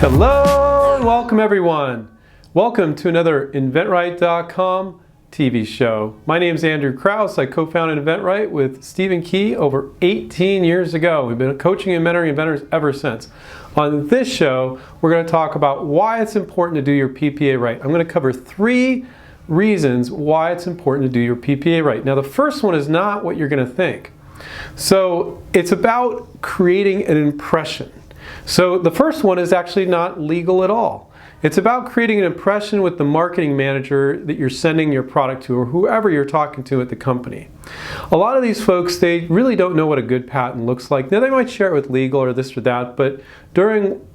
Hello and welcome everyone. Welcome to another inventRight.com TV show. My name is Andrew Krauss. I co-founded inventRight with Stephen Key over 18 years ago. We've been coaching and mentoring inventors ever since. On this show, we're going to talk about why it's important to do your PPA right. I'm going to cover 3 reasons why it's important to do your PPA right. Now, the first one is not what you're going to think. So it's about creating an impression. So the first one is actually not legal at all. It's about creating an impression with the marketing manager that you're sending your product to or whoever you're talking to at the company. A lot of these folks, they really don't know what a good patent looks like. Now they might share it with legal or this or that, but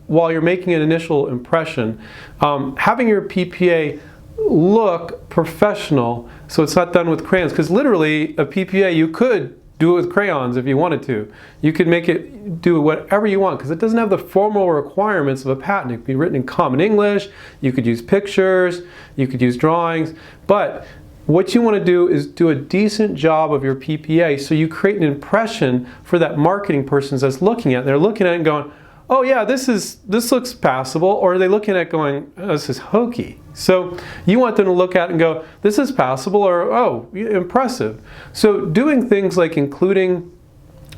while you're making an initial impression, having your PPA look professional so it's not done with crayons, because literally a PPA you could do it with crayons if you wanted to. You could make it do whatever you want because it doesn't have the formal requirements of a patent. It could be written in common English, you could use pictures, you could use drawings, but what you want to do is do a decent job of your PPA so you create an impression for that marketing person that's looking at it. They're looking at it and going, oh yeah, this looks passable, or are they looking at it going, oh, this is hokey? So you want them to look at it and go, this is passable, or oh, impressive. So doing things like including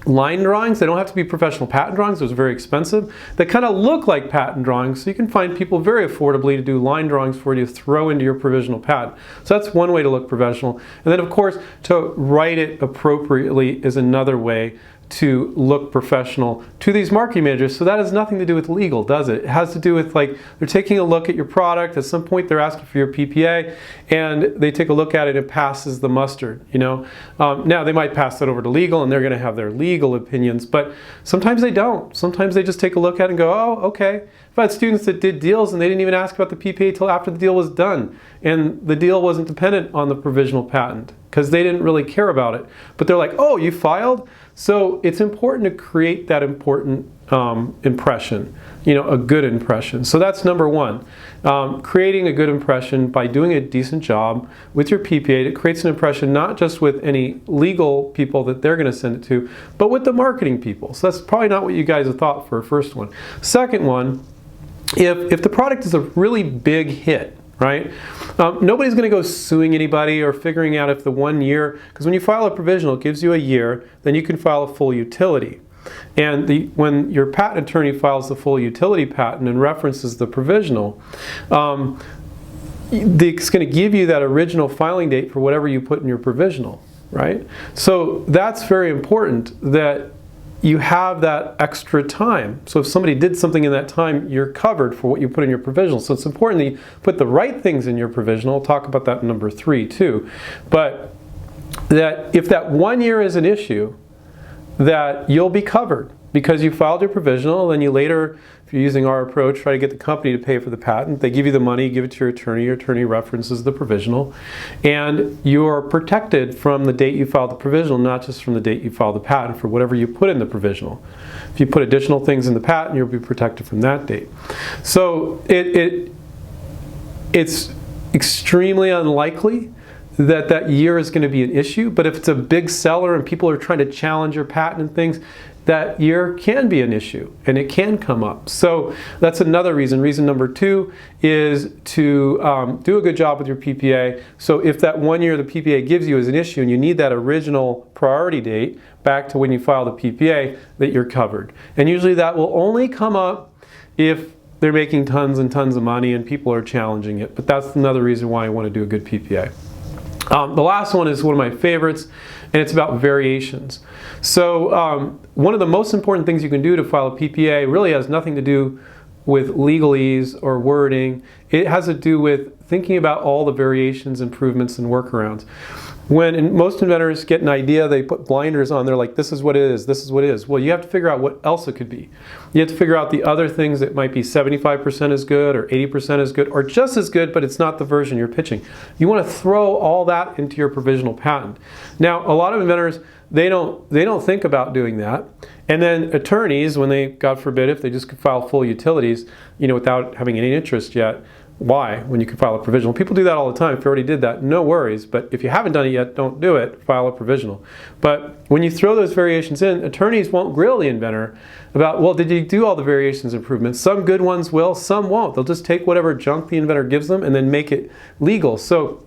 line drawings, they don't have to be professional patent drawings, those are very expensive. They kind of look like patent drawings, so you can find people very affordably to do line drawings for you to throw into your provisional patent. So that's one way to look professional. And then of course, to write it appropriately is another way to look professional to these marketing managers. So that has nothing to do with legal, does it? It has to do with, like, they're taking a look at your product. At some point they're asking for your PPA and they take a look at it and it passes the mustard, you know. Now they might pass that over to legal and they're going to have their legal opinions, but sometimes they don't. Sometimes they just take a look at it and go, oh, okay. I've had students that did deals and they didn't even ask about the PPA until after the deal was done, and the deal wasn't dependent on the provisional patent because they didn't really care about it. But they're like, oh, you filed? So it's important to create that important impression, you know, a good impression. So that's number one, creating a good impression by doing a decent job with your PPA. It creates an impression not just with any legal people that they're going to send it to, but with the marketing people. So that's probably not what you guys have thought for a first one. Second one, if the product is a really big hit, right? Nobody's going to go suing anybody or figuring out if the 1 year, because when you file a provisional, it gives you a year, then you can file a full utility. And when your patent attorney files the full utility patent and references the provisional, it's going to give you that original filing date for whatever you put in your provisional, right? So that's very important that you have that extra time. So if somebody did something in that time, you're covered for what you put in your provisional. So it's important that you put the right things in your provisional. I'll talk about that in number 3 too. But that if that 1 year is an issue, that you'll be covered because you filed your provisional, then you later, if you're using our approach, try to get the company to pay for the patent. They give you the money, give it to your attorney references the provisional, and you're protected from the date you filed the provisional, not just from the date you filed the patent for whatever you put in the provisional. If you put additional things in the patent, you'll be protected from that date. So it's extremely unlikely that year is going to be an issue, but if it's a big seller and people are trying to challenge your patent and things, that year can be an issue and it can come up. So that's another reason. Reason number 2 is to do a good job with your PPA. So if that 1 year the PPA gives you is an issue and you need that original priority date back to when you filed the PPA, that you're covered. And usually that will only come up if they're making tons and tons of money and people are challenging it. But that's another reason why I want to do a good PPA. The last one is one of my favorites, and it's about variations. So one of the most important things you can do to file a PPA really has nothing to do with legalese or wording. It has to do with thinking about all the variations, improvements, and workarounds. When most inventors get an idea, they put blinders on. They're like, this is what it is, this is what it is. Well, you have to figure out what else it could be. You have to figure out the other things that might be 75% as good or 80% as good or just as good, but it's not the version you're pitching. You want to throw all that into your provisional patent. Now, a lot of inventors, they don't think about doing that. And then attorneys, when they, God forbid, if they just could file full utilities, you know, without having any interest yet, why when you can file a provisional. People do that all the time. If you already did that, no worries. But if you haven't done it yet, don't do it. File a provisional. But when you throw those variations in, attorneys won't grill the inventor about, well, did you do all the variations improvements? Some good ones will, some won't. They'll just take whatever junk the inventor gives them and then make it legal. So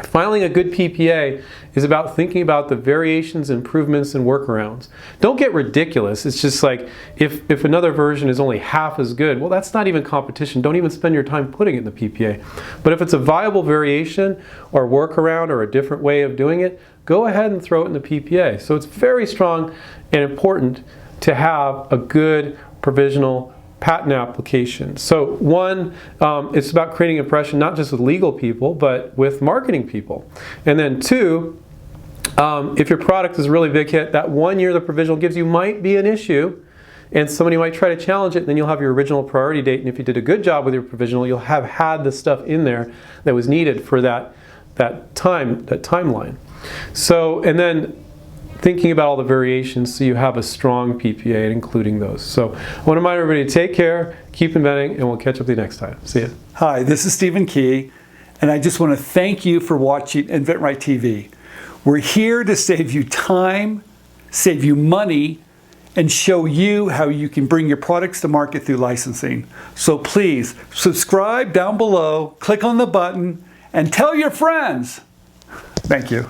filing a good PPA is about thinking about the variations, improvements, and workarounds. Don't get ridiculous. It's just like if another version is only half as good, well, that's not even competition. Don't even spend your time putting it in the PPA. But if it's a viable variation or workaround or a different way of doing it, go ahead and throw it in the PPA. So it's very strong and important to have a good provisional patent application. So one, it's about creating impression not just with legal people, but with marketing people. And then two, if your product is a really big hit, that 1 year the provisional gives you might be an issue, and somebody might try to challenge it, and then you'll have your original priority date, and if you did a good job with your provisional, you'll have had the stuff in there that was needed for that timeline. So, and then thinking about all the variations so you have a strong PPA and including those. So I want to remind everybody to take care, keep inventing, and we'll catch up with you next time. See ya. Hi, this is Stephen Key, and I just want to thank you for watching inventRight TV. We're here to save you time, save you money, and show you how you can bring your products to market through licensing. So please subscribe down below, click on the button, and tell your friends. Thank you.